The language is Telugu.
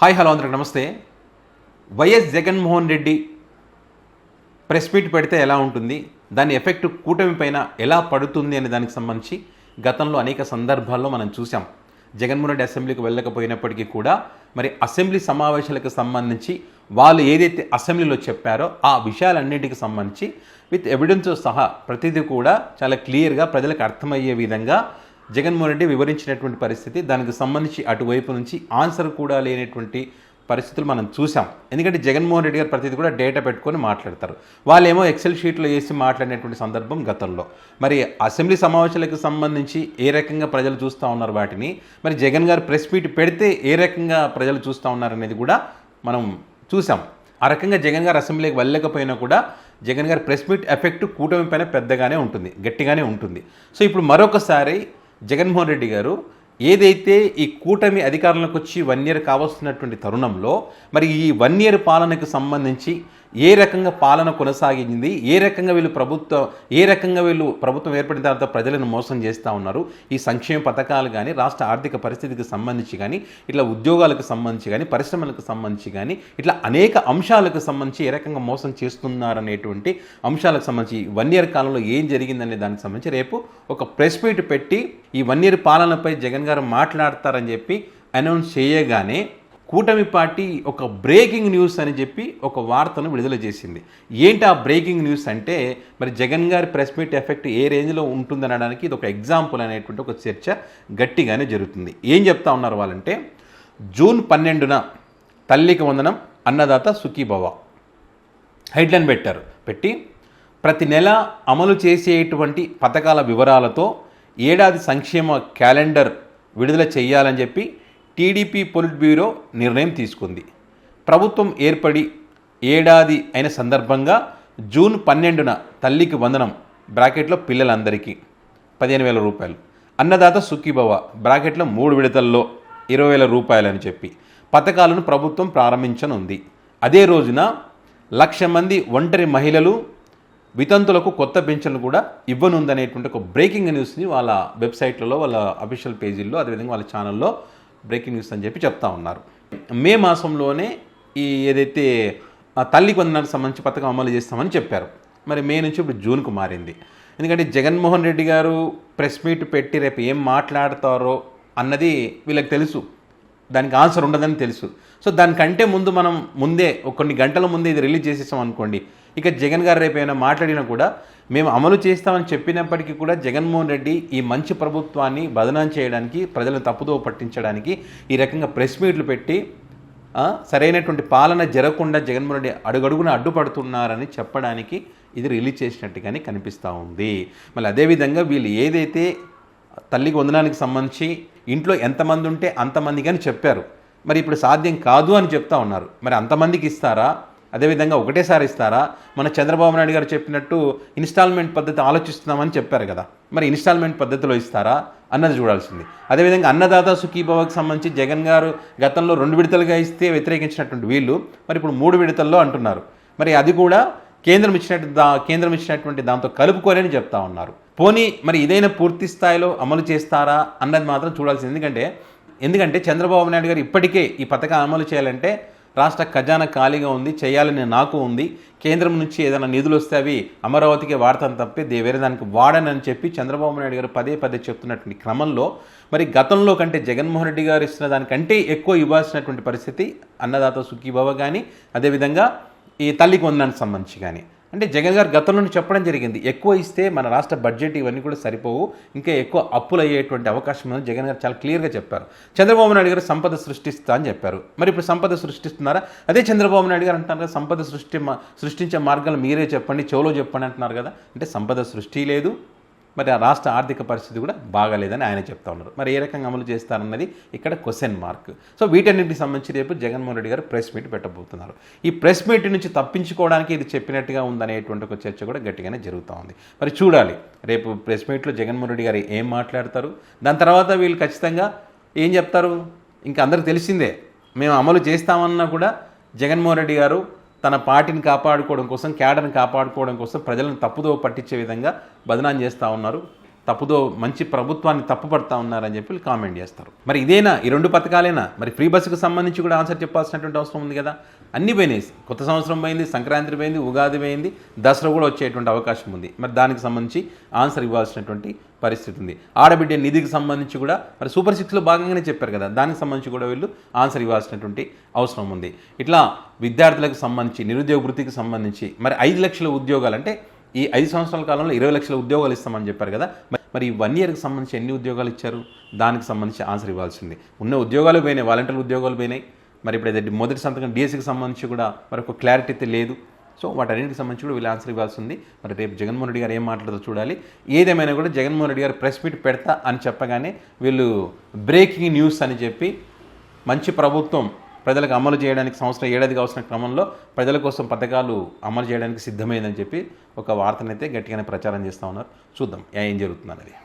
హాయ్ హలో అందరికి నమస్తే. YS Jaganmohan Reddy press meet పెడితే ఎలా ఉంటుంది, దాని ఎఫెక్ట్ కూటమి పైన ఎలా పడుతుంది అనే దానికి సంబంధించి గతంలో అనేక సందర్భాల్లో మనం చూసాం. జగన్మోహన్ రెడ్డి అసెంబ్లీకి వెళ్ళకపోయినప్పటికీ కూడా మరి అసెంబ్లీ సమావేశాలకు సంబంధించి వాళ్ళు ఏదైతే అసెంబ్లీలో చెప్పారో ఆ విషయాలన్నింటికి సంబంధించి విత్ ఎవిడెన్స్ సహా ప్రతిదీ కూడా చాలా క్లియర్గా ప్రజలకు అర్థమయ్యే విధంగా జగన్మోహన్ రెడ్డి వివరించినటువంటి పరిస్థితి, దానికి సంబంధించి అటువైపు నుంచి ఆన్సర్ కూడా లేనటువంటి పరిస్థితులు మనం చూసాం. ఎందుకంటే జగన్మోహన్ రెడ్డి గారు ప్రతిదీ కూడా డేటా పెట్టుకొని మాట్లాడతారు. వాళ్ళేమో ఎక్సెల్ షీట్లో వేసి మాట్లాడినటువంటి సందర్భం గతంలో. మరి అసెంబ్లీ సమావేశాలకు సంబంధించి ఏ రకంగా ప్రజలు చూస్తూ ఉన్నారు వాటిని, మరి జగన్ గారు ప్రెస్ మీట్ పెడితే ఏ రకంగా ప్రజలు చూస్తూ ఉన్నారనేది కూడా మనం చూసాం. ఆ రకంగా జగన్ గారు అసెంబ్లీకి వెళ్ళకపోయినా కూడా జగన్ గారి ప్రెస్ మీట్ ఎఫెక్ట్ కూటమి పైన పెద్దగానే ఉంటుంది, గట్టిగానే ఉంటుంది. సో ఇప్పుడు మరొకసారి జగన్మోహన్ రెడ్డి గారు ఏదైతే ఈ కూటమి అధికారంలోకి వచ్చి 1 year కావస్తున్నటువంటి తరుణంలో మరి ఈ 1 year పాలనకు సంబంధించి ఏ రకంగా పాలన కొనసాగింది, ఏ రకంగా వీళ్ళు ప్రభుత్వం ఏర్పడిన తర్వాత ప్రజలను మోసం చేస్తూ ఉన్నారు, ఈ సంక్షేమ పథకాలు కానీ రాష్ట్ర ఆర్థిక పరిస్థితికి సంబంధించి కానీ ఇట్లా ఉద్యోగాలకు సంబంధించి కానీ పరిశ్రమలకు సంబంధించి కానీ ఇట్లా అనేక అంశాలకు సంబంధించి ఏ రకంగా మోసం చేస్తున్నారనేటువంటి అంశాలకు సంబంధించి 1 year కాలంలో ఏం జరిగిందనే దానికి సంబంధించి రేపు ఒక ప్రెస్ మీట్ పెట్టి ఈ 1 year పాలనపై జగన్ గారు మాట్లాడతారని చెప్పి అనౌన్స్ చేయగానే కూటమి పార్టీ ఒక బ్రేకింగ్ న్యూస్ అని చెప్పి ఒక వార్తను విడుదల చేసింది. ఏంటి ఆ బ్రేకింగ్ న్యూస్ అంటే మరి జగన్ గారి ప్రెస్ మీట్ ఎఫెక్ట్ ఏ రేంజ్లో ఉంటుందనడానికి ఇది ఒక ఎగ్జాంపుల్ అనేటువంటి ఒక చర్చ గట్టిగానే జరుగుతుంది. ఏం చెప్తా ఉన్నారు వాళ్ళంటే, June 12న తల్లికి వందనం అన్నదాత సుఖీభవ హెడ్లైన్ పెట్టి ప్రతి నెల అమలు చేసేటువంటి పథకాల వివరాలతో ఏడాది సంక్షేమ క్యాలెండర్ విడుదల చేయాలని చెప్పి టీడీపీ పొలిట్ బ్యూరో నిర్ణయం తీసుకుంది. ప్రభుత్వం ఏర్పడి ఏడాది అయిన సందర్భంగా June 12న తల్లికి వందనం బ్రాకెట్లో పిల్లలందరికీ 15,000 రూపాయలు, అన్నదాత సుఖీభవ బ్రాకెట్లో 3 విడతల్లో 20,000 రూపాయలు అని చెప్పి పథకాలను ప్రభుత్వం ప్రారంభించనుంది. అదే రోజున 1,00,000 మంది ఒంటరి మహిళలు వితంతులకు కొత్త పెన్షన్లు కూడా ఇవ్వనుందనేటువంటి ఒక బ్రేకింగ్ న్యూస్ని వాళ్ళ వెబ్సైట్లలో, వాళ్ళ అఫీషియల్ పేజీల్లో, అదేవిధంగా వాళ్ళ ఛానల్లో బ్రేకింగ్ న్యూస్ అని చెప్పి చెప్తా ఉన్నారు. మే మాసంలోనే ఈ ఏదైతే తల్లికి వందనానికి సంబంధించి పథకం అమలు చేస్తామని చెప్పారు. మరి మే నుంచి ఇప్పుడు జూన్కు మారింది. ఎందుకంటే జగన్మోహన్ రెడ్డి గారు ప్రెస్ మీట్ పెట్టి రేపు ఏం మాట్లాడతారో అన్నది వీళ్ళకి తెలుసు, దానికి ఆన్సర్ ఉండదని తెలుసు. సో దానికంటే ముందు మనం కొన్ని గంటల ముందే ఇది రిలీజ్ చేసేసాం అనుకోండి, ఇక జగన్ గారు రేపు ఏమైనా మాట్లాడినా కూడా మేము అమలు చేస్తామని చెప్పినప్పటికీ కూడా జగన్మోహన్ రెడ్డి ఈ మంచి ప్రభుత్వాన్ని బదనాం చేయడానికి, ప్రజలను తప్పుదో పట్టించడానికి ఈ రకంగా ప్రెస్ మీట్లు పెట్టి సరైనటువంటి పాలన జరగకుండా జగన్మోహన్ రెడ్డి అడుగడుగున అడ్డుపడుతున్నారని చెప్పడానికి ఇది రిలీజ్ చేసినట్టుగానే కనిపిస్తూ ఉంది. మళ్ళీ అదేవిధంగా వీళ్ళు ఏదైతే తల్లికి వందనానికి సంబంధించి ఇంట్లో ఎంతమంది ఉంటే అంతమందికి అని చెప్పారు, మరి ఇప్పుడు సాధ్యం కాదు అని చెప్తా ఉన్నారు. మరి అంతమందికి ఇస్తారా, అదేవిధంగా ఒకటేసారి ఇస్తారా? మన చంద్రబాబు నాయుడు గారు చెప్పినట్టు ఇన్స్టాల్మెంట్ పద్ధతి ఆలోచిస్తున్నామని చెప్పారు కదా, మరి ఇన్స్టాల్మెంట్ పద్ధతిలో ఇస్తారా అన్నది చూడాల్సింది. అదేవిధంగా అన్నదాత సుఖీభవకి సంబంధించి జగన్ గారు గతంలో 2 విడతలుగా ఇస్తే వ్యతిరేకించినటువంటి వీళ్ళు మరి ఇప్పుడు 3 విడతల్లో అంటున్నారు. మరి అది కూడా కేంద్రం ఇచ్చినటువంటి దాంతో కలుపుకోలేని చెప్తా ఉన్నారు. పోనీ మరి ఇదైనా పూర్తి స్థాయిలో అమలు చేస్తారా అన్నది మాత్రం చూడాల్సింది. ఎందుకంటే చంద్రబాబు నాయుడు గారు ఇప్పటికే ఈ పథకం అమలు చేయాలంటే రాష్ట్ర ఖజానా ఖాళీగా ఉంది, చేయాలని నాకు ఉంది, కేంద్రం నుంచి ఏదైనా నిధులు వస్తే అవి అమరావతికి వాడతాను తప్పి వేరే దానికి వాడనని చెప్పి చంద్రబాబు నాయుడు గారు పదే చెప్తున్నటువంటి క్రమంలో మరి గతంలో కంటే జగన్మోహన్ రెడ్డి గారు ఇస్తున్న దానికంటే ఎక్కువ ఇవ్వాల్సినటువంటి పరిస్థితి అన్నదాత సుఖీభవ కానీ, అదేవిధంగా ఈ తల్లికి వందనానికి సంబంధించి కానీ, అంటే జగన్ గారు గతంలో చెప్పడం జరిగింది, ఎక్కువ ఇస్తే మన రాష్ట్ర బడ్జెట్ ఇవన్నీ కూడా సరిపోవు, ఇంకా ఎక్కువ అప్పులు అయ్యేటువంటి అవకాశం ఉందని జగన్ గారు చాలా క్లియర్గా చెప్పారు. చంద్రబాబు నాయుడు గారు సంపద సృష్టిస్తా అని చెప్పారు. మరి ఇప్పుడు సంపద సృష్టిస్తున్నారా? అదే చంద్రబాబు నాయుడు గారు అంటున్నారు కదా, సంపద సృష్టించే మార్గాలు మీరే చెప్పండి, చెవులో చెప్పండి అంటున్నారు కదా. అంటే సంపద సృష్టి లేదు, మరి ఆ రాష్ట్ర ఆర్థిక పరిస్థితి కూడా బాగాలేదని ఆయన చెప్తా ఉన్నారు. మరి ఏ రకంగా అమలు చేస్తారన్నది ఇక్కడ క్వశ్చన్ మార్క్. సో వీటన్నిటికి సంబంధించి రేపు జగన్మోహన్ రెడ్డి గారు ప్రెస్ మీట్ పెట్టబోతున్నారు. ఈ ప్రెస్ మీట్ నుంచి తప్పించుకోవడానికి ఇది చెప్పినట్టుగా ఉందనేటువంటి ఒక చర్చ కూడా గట్టిగానే జరుగుతూ ఉంది. మరి చూడాలి రేపు ప్రెస్ మీట్లో జగన్మోహన్ రెడ్డి గారు ఏం మాట్లాడతారు, దాని తర్వాత వీళ్ళు ఖచ్చితంగా ఏం చెప్తారు. ఇంకా అందరికి తెలిసిందే, మేము అమలు చేస్తామన్నా కూడా జగన్మోహన్ రెడ్డి గారు తన పార్టీని కాపాడుకోవడం కోసం, క్యాడర్ని కాపాడుకోవడం కోసం ప్రజలను తప్పుదో పట్టించే విధంగా బదనాం చేస్తూ ఉన్నారు. తప్పుదో మంచి ప్రభుత్వాన్ని తప్పుపడతా ఉన్నారని చెప్పి కామెంట్ చేస్తారు. మరి ఇదేనా ఈ 2 పథకాలేనా? మరి ఫ్రీ బస్సుకు సంబంధించి కూడా ఆన్సర్ చెప్పాల్సినటువంటి అవసరం ఉంది కదా. అన్నీ పోయినాయి, కొత్త సంవత్సరం పోయింది, సంక్రాంతి పోయింది, ఉగాది పోయింది, దసరా కూడా వచ్చేటువంటి అవకాశం ఉంది. మరి దానికి సంబంధించి ఆన్సర్ ఇవ్వాల్సినటువంటి పరిస్థితి ఉంది. ఆడబిడ్డ నిధికి సంబంధించి కూడా మరి సూపర్ 6లో భాగంగానే చెప్పారు కదా, దానికి సంబంధించి కూడా వీళ్ళు ఆన్సర్ ఇవ్వాల్సినటువంటి అవసరం ఉంది. ఇట్లా విద్యార్థులకు సంబంధించి, నిరుద్యోగ వృత్తికి సంబంధించి మరి 5 లక్షల ఉద్యోగాలు, అంటే ఈ 5 సంవత్సరాల కాలంలో 20 లక్షల ఉద్యోగాలు ఇస్తామని చెప్పారు కదా. మరి ఈ 1 ఇయర్కి సంబంధించి ఎన్ని ఉద్యోగాలు ఇచ్చారు, దానికి సంబంధించి ఆన్సర్ ఇవ్వాల్సింది. ఉన్న ఉద్యోగాలు పోయినాయి, వాలంటీర్ ఉద్యోగాలు పోయినాయి. మరి ఇప్పుడు మొదటి సంతకం డిఎస్సికి సంబంధించి కూడా మరి ఒక క్లారిటీ అయితే లేదు. సో వాటన్నిటికి సంబంధించి కూడా వీళ్ళు ఆన్సర్ ఇవ్వాల్సింది. మరి రేపు జగన్మోహన్ రెడ్డి గారు ఏం మాట్లాడుతూ చూడాలి. ఏదేమైనా కూడా జగన్మోహన్ రెడ్డి గారు ప్రెస్ మీట్ పెడతా అని చెప్పగానే వీళ్ళు బ్రేకింగ్ న్యూస్ అని చెప్పి మంచి ప్రభుత్వం ప్రజలకు అమలు చేయడానికి సంవత్సరం ఏడాదిగా అవసరం క్రమంలో ప్రజల కోసం పథకాలు అమలు చేయడానికి సిద్ధమైందని చెప్పి ఒక వార్తనైతే గట్టిగానే ప్రచారం చేస్తూ ఉన్నారు. చూద్దాం ఏం జరుగుతుంది అనేది.